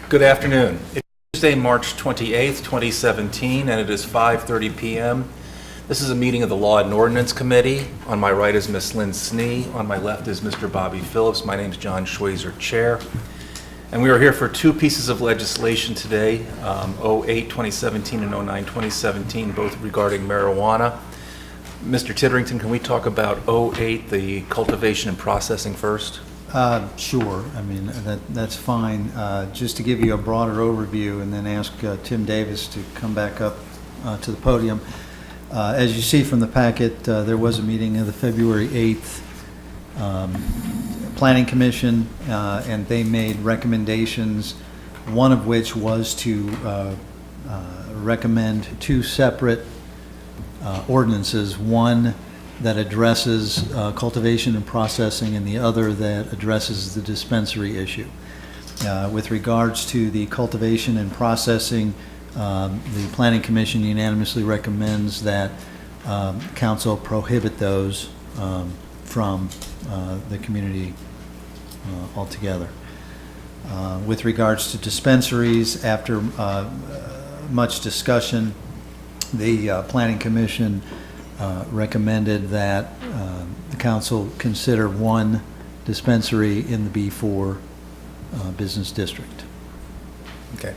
Good afternoon. It's Tuesday, March 28th, 2017, and it is 5:30 p.m. This is a meeting of the Law and Ordinance Committee. On my right is Ms. Lynn Snee. On my left is Mr. Bobby Phillips. My name is John Schweizer, Chair. And we are here for two pieces of legislation today, 08-2017 and 09-2017, both regarding marijuana. Mr. Titterington, can we talk about 08, the cultivation and processing first? Sure. I mean, that's fine. Just to give you a broader overview and then ask Tim Davis to come back up to the podium. As you see from the packet, there was a meeting of the February 8th Planning Commission, and they made recommendations, one of which was to recommend two separate ordinances, one that addresses cultivation and processing and the other that addresses the dispensary issue. With regards to the cultivation and processing, the Planning Commission unanimously recommends that council prohibit those from the community altogether. With regards to dispensaries, after much discussion, the Planning Commission recommended that the council consider one dispensary in the B4 business district. Okay.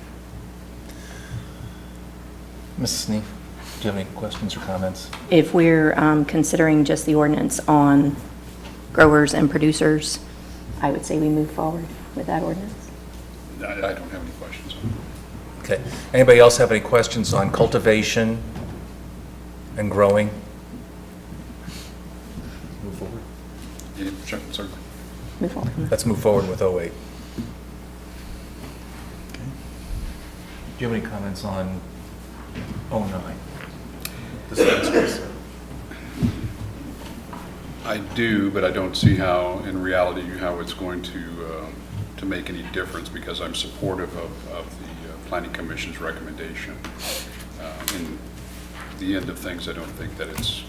Ms. Snee, do you have any questions or comments? If we're considering just the ordinance on growers and producers, I would say we move forward with that ordinance. I don't have any questions. Okay. Anybody else have any questions on cultivation and growing? Move forward. Yeah, sure, certainly. Move forward. Let's move forward with 08. Okay. Do you have any comments on 09? Dispensaries. I do, but I don't see how, in reality, how it's going to make any difference, because I'm supportive of the Planning Commission's recommendation. In the end of things, I don't think that it's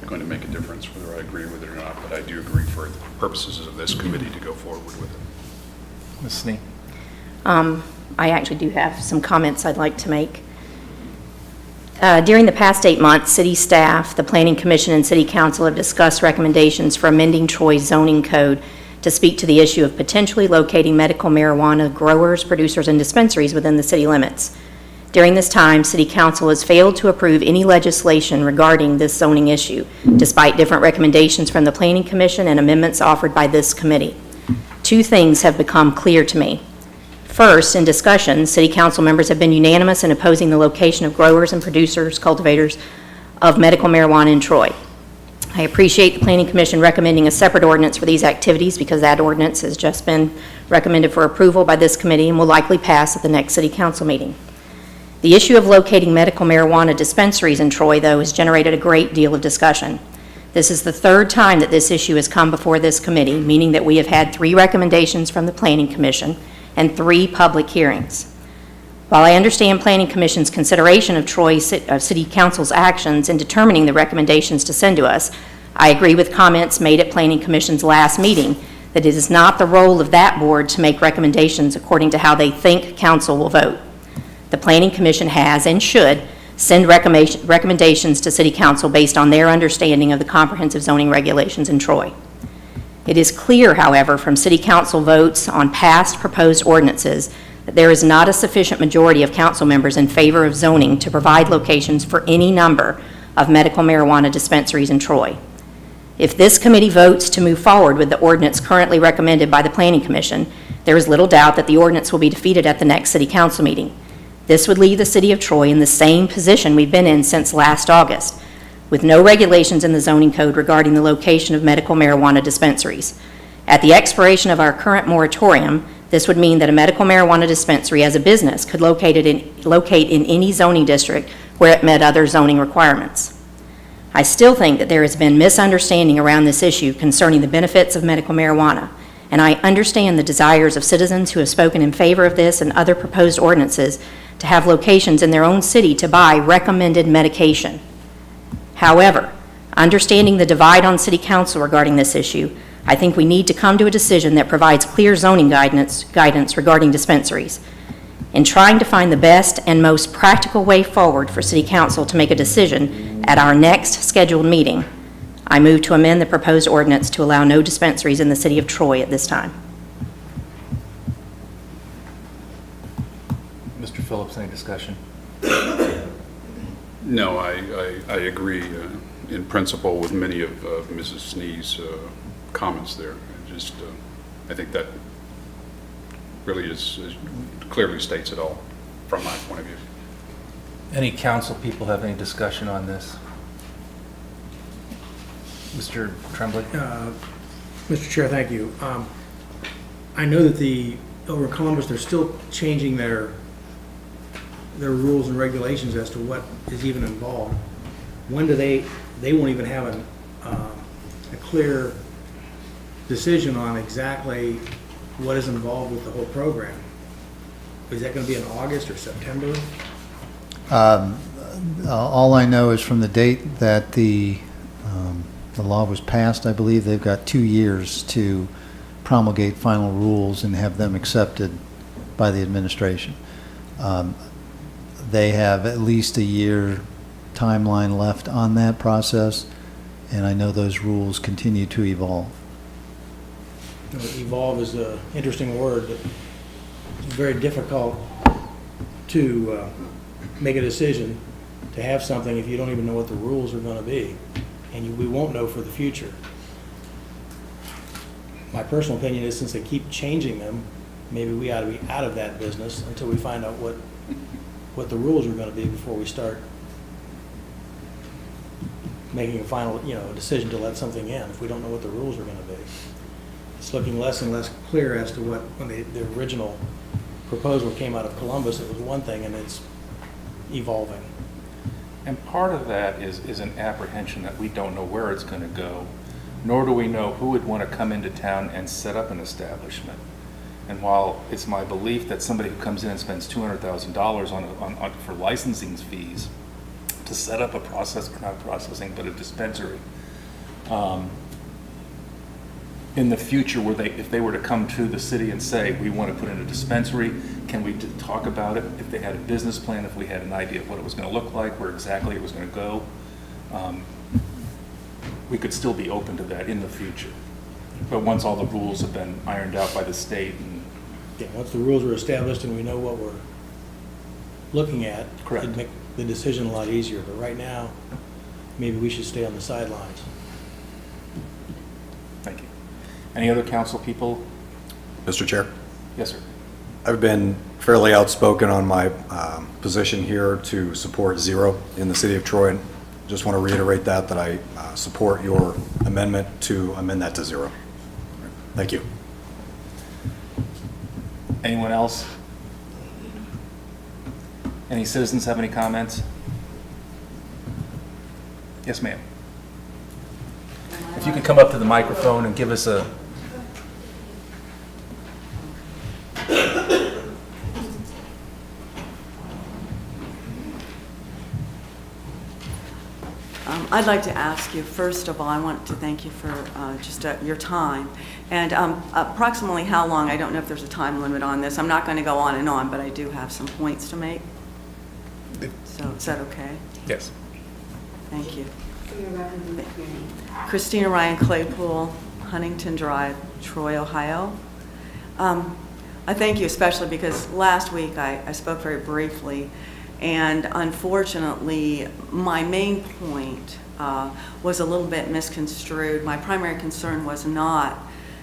going to make a difference whether I agree with it or not, but I do agree for the purposes of this committee to go forward with it. Ms. Snee? I actually do have some comments I'd like to make. During the past 8 months, city staff, the Planning Commission, and City Council have discussed recommendations for amending Troy's zoning code to speak to the issue of potentially locating medical marijuana growers, producers, and dispensaries within the city limits. During this time, City Council has failed to approve any legislation regarding this zoning issue, despite different recommendations from the Planning Commission and amendments offered by this committee. Two things have become clear to me. First, in discussion, City Council members have been unanimous in opposing the location of growers and producers, cultivators of medical marijuana in Troy. I appreciate the Planning Commission recommending a separate ordinance for these activities, because that ordinance has just been recommended for approval by this committee and will likely pass at the next City Council meeting. The issue of locating medical marijuana dispensaries in Troy, though, has generated a great deal of discussion. This is the third time that this issue has come before this committee, meaning that we have had 3 recommendations from the Planning Commission and 3 public hearings. While I understand Planning Commission's consideration of City Council's actions in determining the recommendations to send to us, I agree with comments made at Planning Commission's last meeting that it is not the role of that board to make recommendations according to how they think Council will vote. The Planning Commission has and should send recommendations to City Council based on their understanding of the comprehensive zoning regulations in Troy. It is clear, however, from City Council votes on past proposed ordinances that there is not a sufficient majority of council members in favor of zoning to provide locations for any number of medical marijuana dispensaries in Troy. If this committee votes to move forward with the ordinance currently recommended by the Planning Commission, there is little doubt that the ordinance will be defeated at the next City Council meeting. This would leave the City of Troy in the same position we've been in since last August, with no regulations in the zoning code regarding the location of medical marijuana dispensaries. At the expiration of our current moratorium, this would mean that a medical marijuana dispensary as a business could locate in any zoning district where it met other zoning requirements. I still think that there has been misunderstanding around this issue concerning the benefits of medical marijuana, and I understand the desires of citizens who have spoken in favor of this and other proposed ordinances to have locations in their own city to buy recommended medication. However, understanding the divide on City Council regarding this issue, I think we need to come to a decision that provides clear zoning guidance regarding dispensaries. In trying to find the best and most practical way forward for City Council to make a decision at our next scheduled meeting, I move to amend the proposed ordinance to allow no dispensaries in the city of Troy at this time. Mr. Phillips, any discussion? No, I agree in principle with many of Mrs. Snee's comments there. I think that really clearly states it all from my point of view. Any council people have any discussion on this? Mr. Tremblay? Mr. Chair, thank you. I know that over in Columbus, they're still changing their rules and regulations as to what is even involved. When do they won't even have a clear decision on exactly what is involved with the whole program. Is that going to be in August or September? All I know is from the date that the law was passed, I believe they've got 2 years to promulgate final rules and have them accepted by the administration. They have at least a year timeline left on that process, and I know those rules continue to evolve. Evolve is an interesting word, but it's very difficult to make a decision to have something if you don't even know what the rules are going to be, and we won't know for the future. My personal opinion is, since they keep changing them, maybe we ought to be out of that business until we find out what the rules are going to be before we start making a final, a decision to let something in if we don't know what the rules are going to be. It's looking less and less clear as to when the original proposal came out of Columbus, it was one thing, and it's evolving. And part of that is an apprehension that we don't know where it's going to go, nor do we know who would want to come into town and set up an establishment. And while it's my belief that somebody who comes in and spends $200,000 on for licensing fees to set up a a dispensary, in the future, if they were to come to the city and say, we want to put in a dispensary, can we talk about it? If they had a business plan, if we had an idea of what it was going to look like, where exactly it was going to go, we could still be open to that in the future. But once all the rules have been ironed out by the state and Once the rules are established and we know what we're looking at, Correct. it'd make the decision a lot easier. But right now, maybe we should stay on the sidelines. Thank you. Any other council people? Mr. Chair, Yes, sir. I've been fairly outspoken on my position here to support zero in the city of Troy. And just want to reiterate that I support your amendment to amend that to zero. Thank you. Anyone else? Any citizens have any comments? Yes, ma'am. If you could come up to the microphone and give us a... I'd like to ask you, first of all, I want to thank you for your time. And approximately how long, I don't know if there's a time limit on this. I'm not going to go on and on, but I do have some points to make. So is that okay? Yes. Thank you. Christina Ryan Claypool, Huntington Drive, Troy, Ohio. I thank you especially because last week I spoke very briefly, and unfortunately my main point was a little bit misconstrued. My primary concern was not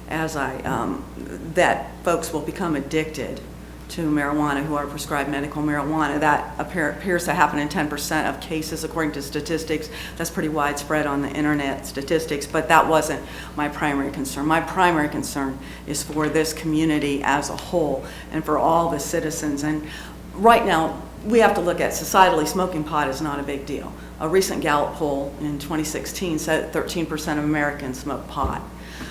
that folks will become addicted to marijuana who are prescribed medical marijuana. That appears to happen in 10% of cases according to statistics. That's pretty widespread on the internet statistics, but that wasn't my primary concern. My primary concern is for this community as a whole and for all the citizens. And right now, we have to look at societally, smoking pot is not a big deal. A recent Gallup poll in 2016 said that 13% of Americans smoke pot.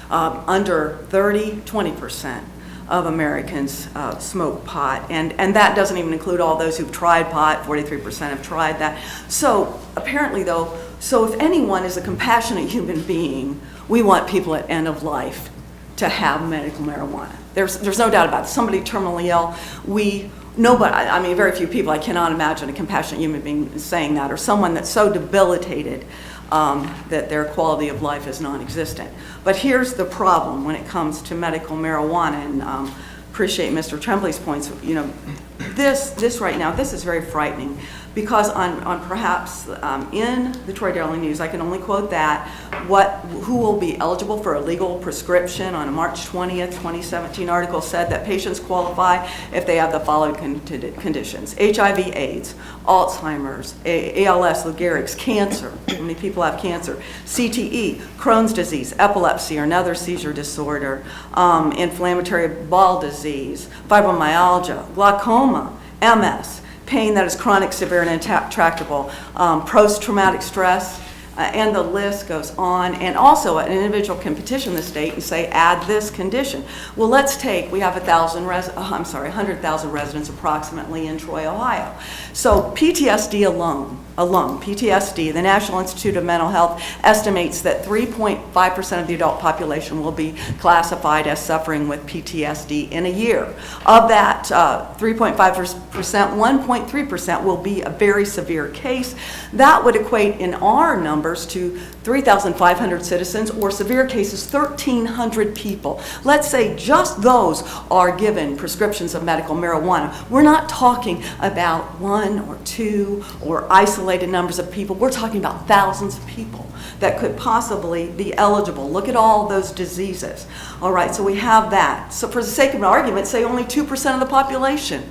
Under 30, 20%. of Americans smoke pot, and that doesn't even include all those who've tried pot. 43% have tried that. So apparently, though, so if anyone is a compassionate human being, we want people at end of life to have medical marijuana. There's no doubt about it. Somebody terminally ill, nobody, I mean, very few people, I cannot imagine a compassionate human being saying that, or someone that's so debilitated that their quality of life is non-existent. But here's the problem when it comes to medical marijuana, and appreciate Mr. Trembley's points. You know, this right now, this is very frightening, because on perhaps in the Troy Daily News, I can only quote that, who will be eligible for a legal prescription on a March 20th, 2017 article said that patients qualify if they have the following conditions: HIV/AIDS, Alzheimer's, ALS, Lou Gehrig's, cancer. How many people have cancer? CTE, Crohn's disease, epilepsy or another seizure disorder, inflammatory bowel disease, fibromyalgia, glaucoma, MS, pain that is chronic, severe, and intractable, post-traumatic stress, and the list goes on. And also, an individual can petition the state and say, add this condition. Well, let's take, we have 100,000 residents approximately in Troy, Ohio. So PTSD alone, PTSD, the National Institute of Mental Health estimates that 3.5% of the adult population will be classified as suffering with PTSD in a year. Of that 3.5%, 1.3% will be a very severe case. That would equate in our numbers to 3,500 citizens, or severe cases, 1,300 people. Let's say just those are given prescriptions of medical marijuana. We're not talking about 1 or 2 or isolated numbers of people. We're talking about thousands of people that could possibly be eligible. Look at all those diseases. All right, so we have that. So for the sake of an argument, say only 2% of the population,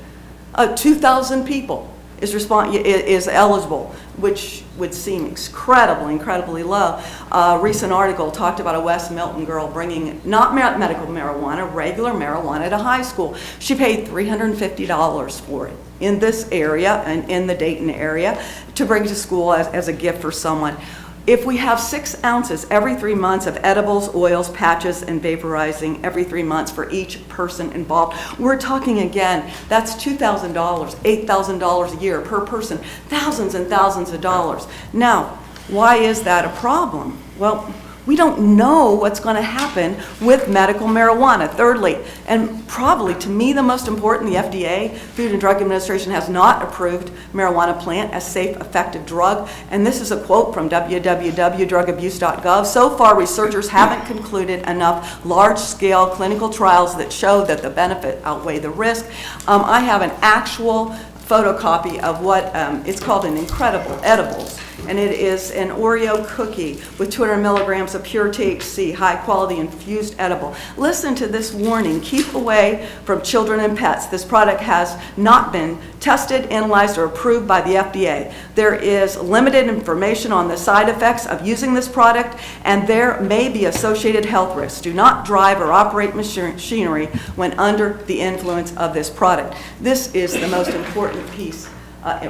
2,000 people is eligible, which would seem incredibly low. A recent article talked about a West Milton girl bringing not medical marijuana, regular marijuana to high school. She paid $350 for it in this area and in the Dayton area to bring to school as a gift for someone. If we have 6 ounces every 3 months of edibles, oils, patches, and vaporizing every 3 months for each person involved, we're talking again, that's $2,000, $8,000 a year per person, thousands and thousands of dollars. Now, why is that a problem? Well, we don't know what's going to happen with medical marijuana. Thirdly, and probably to me the most important, the FDA, Food and Drug Administration, has not approved marijuana plant as safe, effective drug. And this is a quote from www.drugabuse.gov. So far, researchers haven't concluded enough large-scale clinical trials that show that the benefit outweigh the risk. I have an actual photocopy of what it's called an Incredible Edibles, and it is an Oreo cookie with 200 milligrams of pure THC, high quality infused edible. Listen to this warning: keep away from children and pets. This product has not been tested, analyzed, or approved by the FDA. There is limited information on the side effects of using this product, and there may be associated health risks. Do not drive or operate machinery when under the influence of this product. This is the most important piece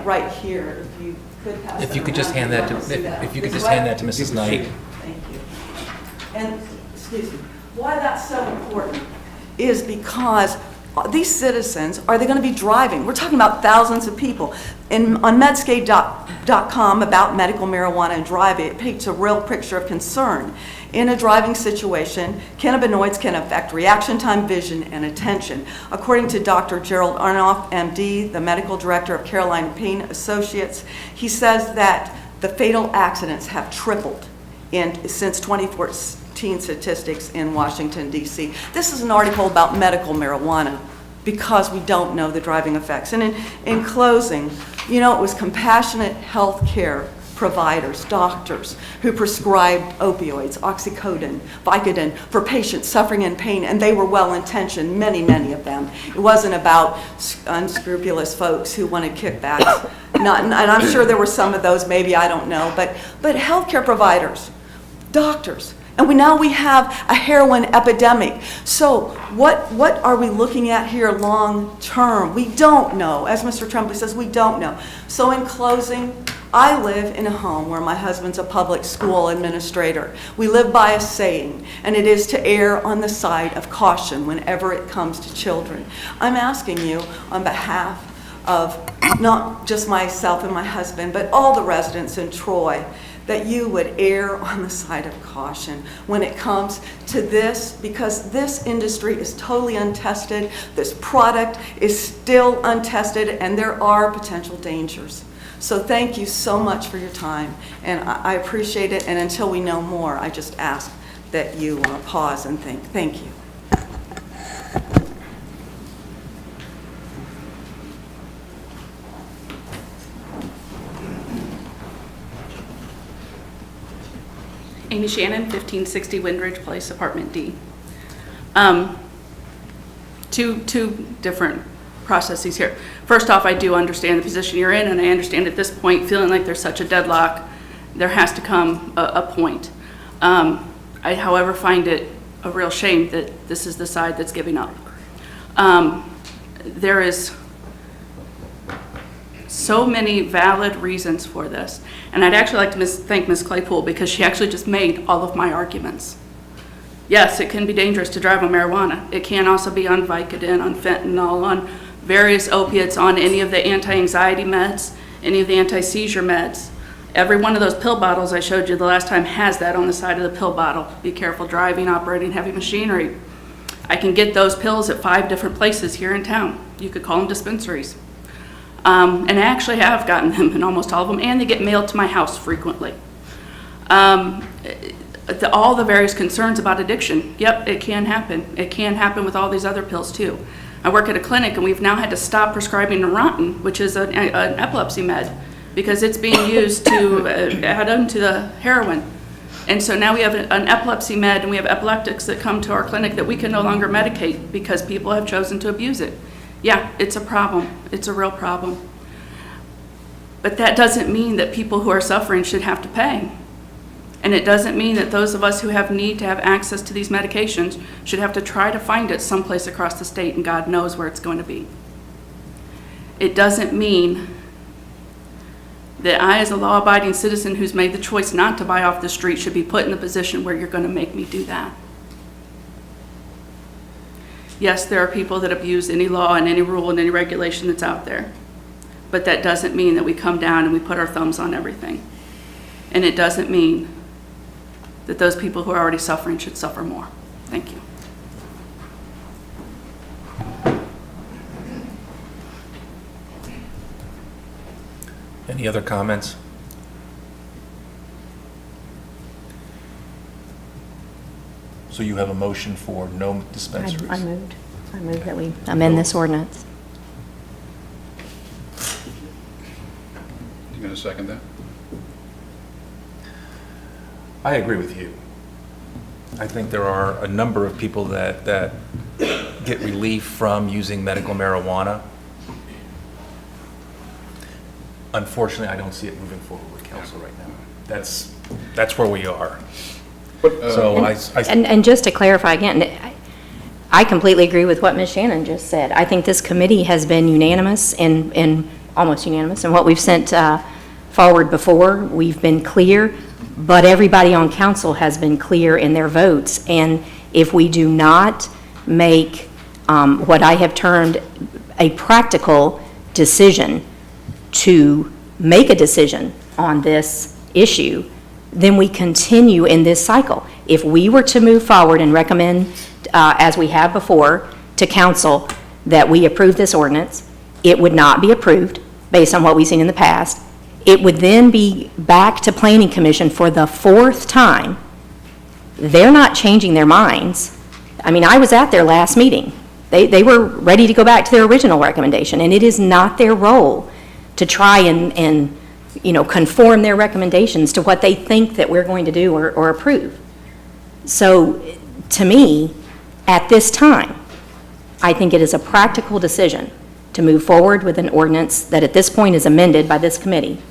right here. If you could pass If you that could just around, hand that to, you'll see that. if you could This just is hand what- that to Mrs. Knight. Thank you. And, excuse me, why that's so important is because these citizens, are they going to be driving? We're talking about thousands of people. On Medscape.com about medical marijuana and driving, it paints a real picture of concern. In a driving situation, cannabinoids can affect reaction time, vision, and attention. According to Dr. Gerald Arnoff, MD, the medical director of Caroline Payne Associates, he says that the fatal accidents have tripled since 2014 statistics in Washington, D.C. This is an article about medical marijuana because we don't know the driving effects. And in closing, you know, it was compassionate health care providers, doctors, who prescribed opioids, oxycodone, Vicodin, for patients suffering in pain, and they were well-intentioned, many of them. It wasn't about unscrupulous folks who wanted kickbacks. And I'm sure there were some of those, maybe, I don't know, but healthcare providers, doctors, And now we have a heroin epidemic. So what are we looking at here long term? We don't know. As Mr. Tremblay says, we don't know. So in closing, I live in a home where my husband's a public school administrator. We live by a saying, and it is to err on the side of caution whenever it comes to children. I'm asking you on behalf of not just myself and my husband, but all the residents in Troy, that you would err on the side of caution when it comes to this, because this industry is totally untested, this product is still untested, and there are potential dangers. So thank you so much for your time, and I appreciate it, and until we know more, I just ask that you pause and think. Thank you. Amy Shannon, 1560 Windridge Place, Apartment D. Two different processes here. First off, I do understand the position you're in, and I understand at this point, feeling like there's such a deadlock, there has to come a point. I, however, find it a real shame that this is the side that's giving up. There is so many valid reasons for this. And I'd actually like to thank Ms. Claypool, because she actually just made all of my arguments. Yes, it can be dangerous to drive on marijuana. It can also be on Vicodin, on fentanyl, on various opiates, on any of the anti-anxiety meds, any of the anti-seizure meds. Every one of those pill bottles I showed you the last time has that on the side of the pill bottle. Be careful driving, operating heavy machinery. I can get those pills at 5 different places here in town. You could call them dispensaries. And I actually have gotten them in almost all of them, and they get mailed to my house frequently. All the various concerns about addiction, yep, it can happen. It can happen with all these other pills too. I work at a clinic, and we've now had to stop prescribing Neurontin, which is an epilepsy med, because it's being used to add on to the heroin. And so now we have an epilepsy med, and we have epileptics that come to our clinic that we can no longer medicate because people have chosen to abuse it. Yeah, it's a problem. It's a real problem. But that doesn't mean that people who are suffering should have to pay. And it doesn't mean that those of us who have need to have access to these medications should have to try to find it someplace across the state, and God knows where it's going to be. It doesn't mean that I, as a law-abiding citizen who's made the choice not to buy off the street, should be put in the position where you're going to make me do that. Yes, there are people that abuse any law and any rule and any regulation that's out there. But that doesn't mean that we come down and we put our thumbs on everything. And it doesn't mean that those people who are already suffering should suffer more. Thank you. Any other comments? So you have a motion for no dispensaries? I moved that we amend this ordinance. You going to second that? I agree with you. I think there are a number of people that get relief from using medical marijuana. Unfortunately, I don't see it moving forward with council right now. That's where we are. So And just to clarify again, I completely agree with what Ms. Shannon just said. I think this committee has been unanimous and almost unanimous in what we've sent forward before. We've been clear, but everybody on council has been clear in their votes. And if we do not make what I have termed a practical decision to make a decision on this issue, then we continue in this cycle. If we were to move forward and recommend, as we have before, to council that we approve this ordinance, it would not be approved based on what we've seen in the past. It would then be back to Planning Commission for the 4th time. They're not changing their minds. I mean, I was at their last meeting. They were ready to go back to their original recommendation, and it is not their role to try and conform their recommendations to what they think that we're going to do or approve. So, to me, at this time, I think it is a practical decision to move forward with an ordinance that at this point is amended by this committee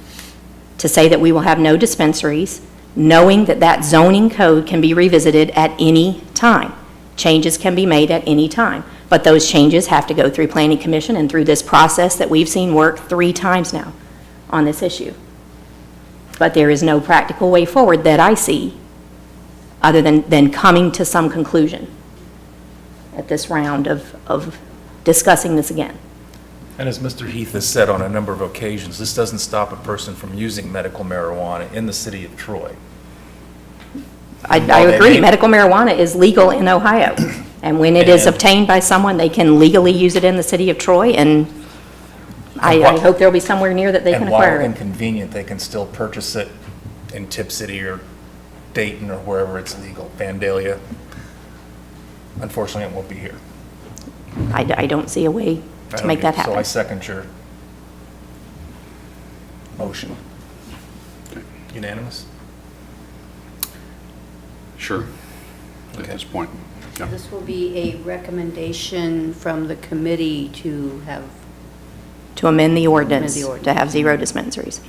to say that we will have no dispensaries, knowing that that zoning code can be revisited at any time. Changes can be made at any time, but those changes have to go through Planning Commission and through this process that we've seen work 3 times now on this issue. But there is no practical way forward that I see other than coming to some conclusion at this round of discussing this again. And as Mr. Heath has said on a number of occasions, this doesn't stop a person from using medical marijuana in the city of Troy. I Well, they agree, may- medical marijuana is legal in Ohio, and when it is And- obtained by someone, they can legally use it in the city of Troy, and I what- hope there'll be somewhere near that they can And while acquire it. inconvenient, they can still purchase it in Tip City or Dayton or wherever it's legal, Vandalia. Unfortunately, it won't be here. I don't see a way I to don't make that either. So I happen. second your motion. Unanimous? Sure, at Okay. this point. Yeah. This will be a recommendation from the committee to have, To amend the ordinance, Amend the ordinance. to have 0 dispensaries.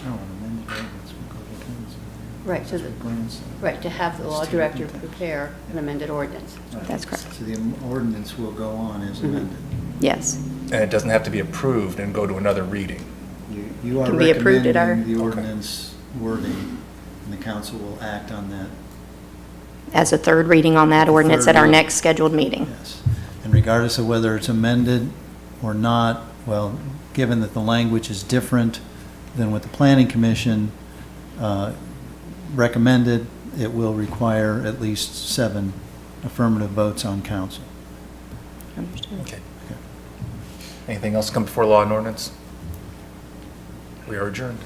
No, an amended ordinance will go to council. right, so, That's what Glenn said. right, to have the law director prepare an amended ordinance. That's correct. So the ordinance will go on as amended. Yes. And it doesn't have to be approved and go to another reading. You are Can be approved at our- recommending the ordinance wording, and the council will act on that, As a 3rd reading on that ordinance at our reading. next scheduled meeting. yes. And regardless of whether it's amended or not, well, given that the language is different than what the planning commission recommended, it will require at least 7 affirmative votes on council. Understood. Okay. Anything else come before law and ordinance? We are adjourned.